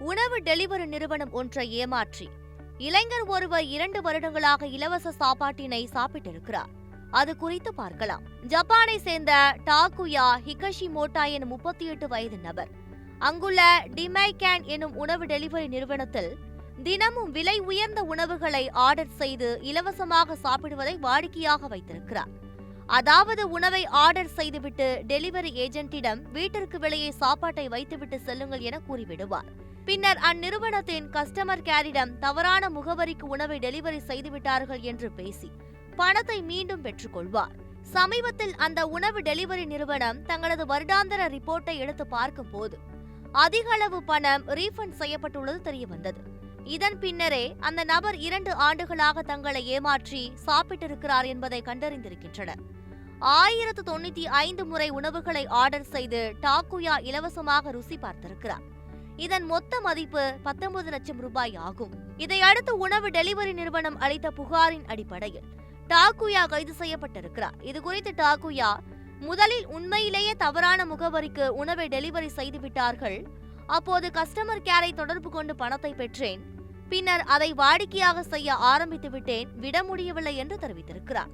உணவு டெலிவரி நிறுவனம் ஒன்றை ஏமாற்றி இளைஞர் ஒருவர் 2 வருடங்களாக இலவச சாப்பாட்டினை சாப்பிட்டிருக்கிறார். அது குறித்து பார்க்கலாம். ஜப்பானை சேர்ந்த டாகுயா ஹிகஷிமோட்டா எனும் 38 வயது நபர் அங்குள்ள டிமைகேன் எனும் உணவு டெலிவரி நிறுவனத்தில் தினமும் விலை உயர்ந்த உணவுகளை ஆர்டர் செய்து இலவசமாக சாப்பிடுவதை வாடிக்கையாக வைத்திருக்கிறார். அதாவது உணவை ஆர்டர் செய்துவிட்டு டெலிவரி ஏஜென்ட்டிடம் வீட்டிற்கு வெளியே சாப்பாட்டை வைத்துவிட்டு செல்லுங்கள் என கூறிவிடுவார். பின்னர் அந்நிறுவனத்தின் கஸ்டமர் கேரிடம் தவறான முகவரிக்கு உணவை டெலிவரி செய்துவிட்டார்கள் என்று பேசி பணத்தை மீண்டும் பெற்றுக் கொள்வார். சமீபத்தில் அந்த உணவு டெலிவரி நிறுவனம் தங்களது வருடாந்திர ரிப்போர்ட்டை எடுத்து பார்க்கும் போது அதிக அளவு பணம் ரீஃபண்ட் செய்யப்பட்டுள்ளது தெரியவந்தது. இதன் பின்னரே அந்த நபர் 2 ஆண்டுகளாக தங்களை ஏமாற்றி சாப்பிட்டிருக்கிறார் என்பதை கண்டறிந்திருக்கின்றனர். 1095 முறை உணவுகளை ஆர்டர் செய்து டாகுயா இலவசமாக ருசி பார்த்திருக்கிறார். இதன் மொத்த மதிப்பு 19 லட்சம் ரூபாய் ஆகும். இதையடுத்து உணவு டெலிவரி நிறுவனம் அளித்த புகாரின் அடிப்படையில் டாகுயா கைது செய்யப்பட்டிருக்கிறார். இதுகுறித்து டாகுயா, முதலில் உண்மையிலேயே தவறான முகவரிக்கு உணவை டெலிவரி செய்துவிட்டார்கள். அப்போது கஸ்டமர் கேரை தொடர்பு கொண்டு பணத்தை பெற்றேன். பின்னர் அதை வாடிக்கையாக செய்ய ஆரம்பித்து விட்டேன். விட முடியவில்லை என்று தெரிவித்திருக்கிறார்.